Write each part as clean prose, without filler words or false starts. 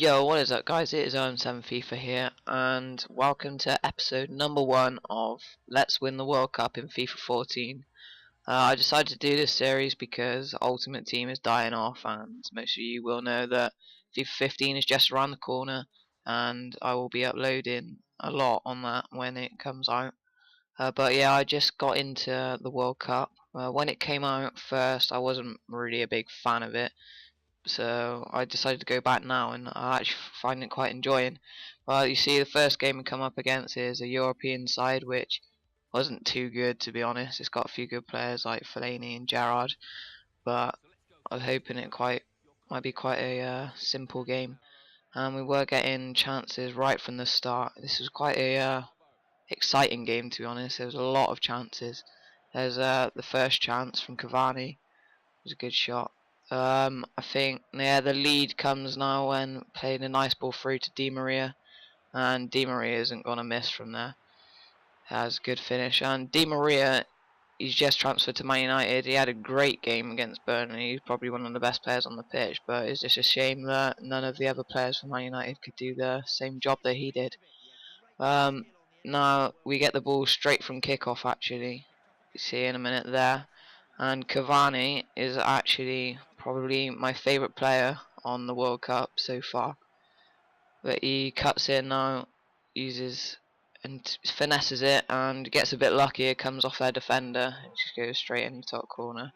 Yo, what is up guys, it is E001 FIFA here, and welcome to episode number 1 of Let's Win the World Cup in FIFA 14. I decided to do this series because Ultimate Team is dying off, and most of you will know that FIFA 15 is just around the corner, and I will be uploading a lot on that when it comes out. But yeah, I just got into the World Cup. When it came out first, I wasn't really a big fan of it, so I decided to go back now, and I actually find it quite enjoying. Well, you see, the first game we come up against is a European side, which wasn't too good, to be honest. It's got a few good players like Fellaini and Gerrard, but I was hoping it might be quite a simple game. And we were getting chances right from the start. This was quite a exciting game, to be honest. There was a lot of chances. There's the first chance from Cavani. It was a good shot. I think the lead comes now when playing a nice ball through to Di Maria, and Di Maria isn't gonna miss from there. Has a good finish, and Di Maria, he's just transferred to Man United. He had a great game against Burnley. He's probably one of the best players on the pitch, but it's just a shame that none of the other players from Man United could do the same job that he did. Now we get the ball straight from kickoff. Actually, you see in a minute there. And Cavani is actually probably my favourite player on the World Cup so far. But he cuts in now, uses and finesses it, and gets a bit lucky. It comes off their defender and just goes straight in the top corner.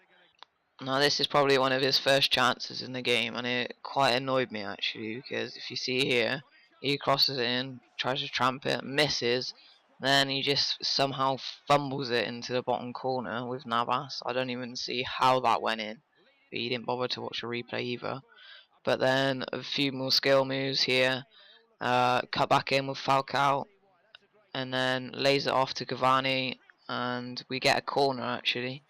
Now this is probably one of his first chances in the game, and it quite annoyed me actually, because if you see here, he crosses it in, tries to tramp it, misses, then he just somehow fumbles it into the bottom corner with Navas. I don't even see how that went in, but he didn't bother to watch a replay either. But then a few more skill moves here, cut back in with Falcao, and then lays it off to Cavani, and we get a corner actually.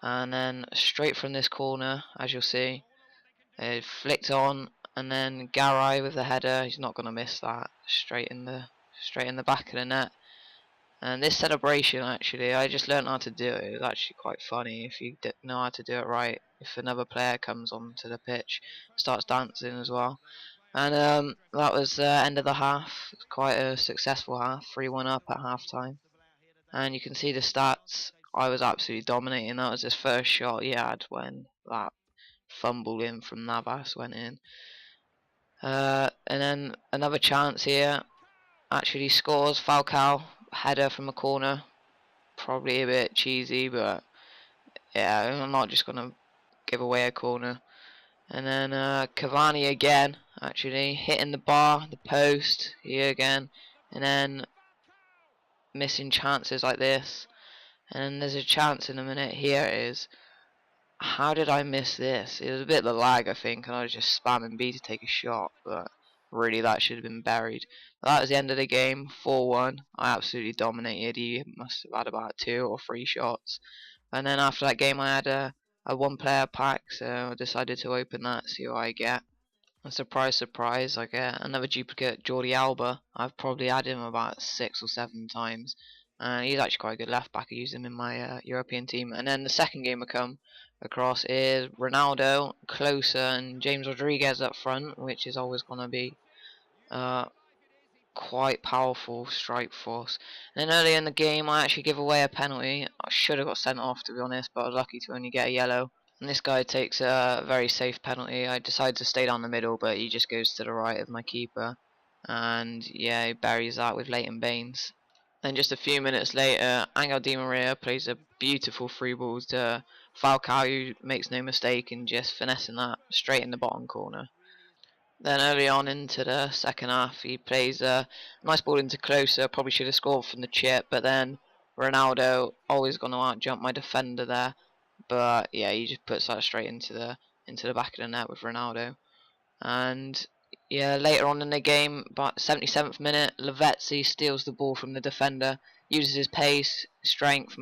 And then straight from this corner, as you'll see, it flicked on, and then Garay with the header. He's not going to miss that. Straight in the back of the net. And this celebration, actually, I just learned how to do it. It was actually quite funny if you know how to do it right. If another player comes onto the pitch, starts dancing as well. And that was the end of the half. It was quite a successful half, 3-1 up at half time. And you can see the stats. I was absolutely dominating. That was his first shot he had when that fumble in from Navas went in. And then another chance here. Actually scores. Falcao, header from a corner. Probably a bit cheesy, but yeah, I'm not just going to give away a corner. And then Cavani again, actually hitting the bar, the post here again, and then missing chances like this. And there's a chance in a minute. Here it is. How did I miss this? It was a bit of the lag, I think, and I was just spamming B to take a shot, but really that should have been buried. But that was the end of the game, 4-1. I absolutely dominated. He must have had about 2 or 3 shots. And then after that game I had a 1-player pack, so I decided to open that, see what I get. And surprise, surprise, I get another duplicate Jordi Alba. I've probably had him about 6 or 7 times. And he's actually quite a good left back. I use him in my European team. And then the second game I come across is Ronaldo, Closer, and James Rodriguez up front, which is always going to be quite powerful strike force. And then early in the game I actually give away a penalty. I should have got sent off, to be honest, but I was lucky to only get a yellow. And this guy takes a very safe penalty. I decide to stay down the middle, but he just goes to the right of my keeper. And yeah, he buries that with Leighton Baines. Then just a few minutes later, Angel Di Maria plays a beautiful free ball to Falcao, who makes no mistake in just finessing that straight in the bottom corner. Then early on into the second half, he plays a nice ball into Closer. Probably should have scored from the chip, but then Ronaldo always going to out jump my defender there. But yeah, he just puts that straight into the back of the net with Ronaldo. And yeah, later on in the game, about 77th minute, Lavezzi steals the ball from the defender, uses his pace, strength,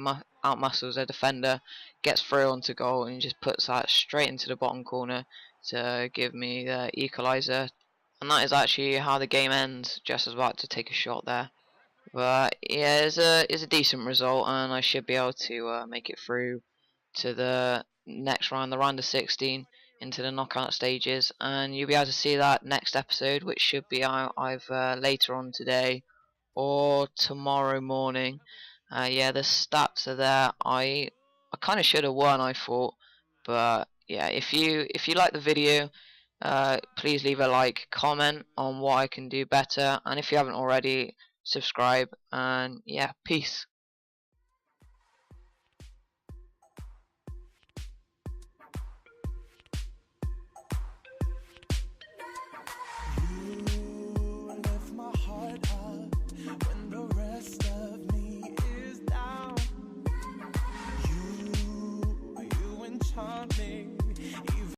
outmuscles the defender, gets through onto goal, and just puts that straight into the bottom corner to give me the equaliser. And that is actually how the game ends. Just as about to take a shot there. But yeah, it's a decent result, and I should be able to make it through to the next round, the round of 16. into the knockout stages, and you'll be able to see that next episode, which should be out either later on today or tomorrow morning. Yeah, the stats are there. I kind of should have won, I thought, but yeah, if you like the video, please leave a like, comment on what I can do better, and if you haven't already, subscribe. And yeah, peace.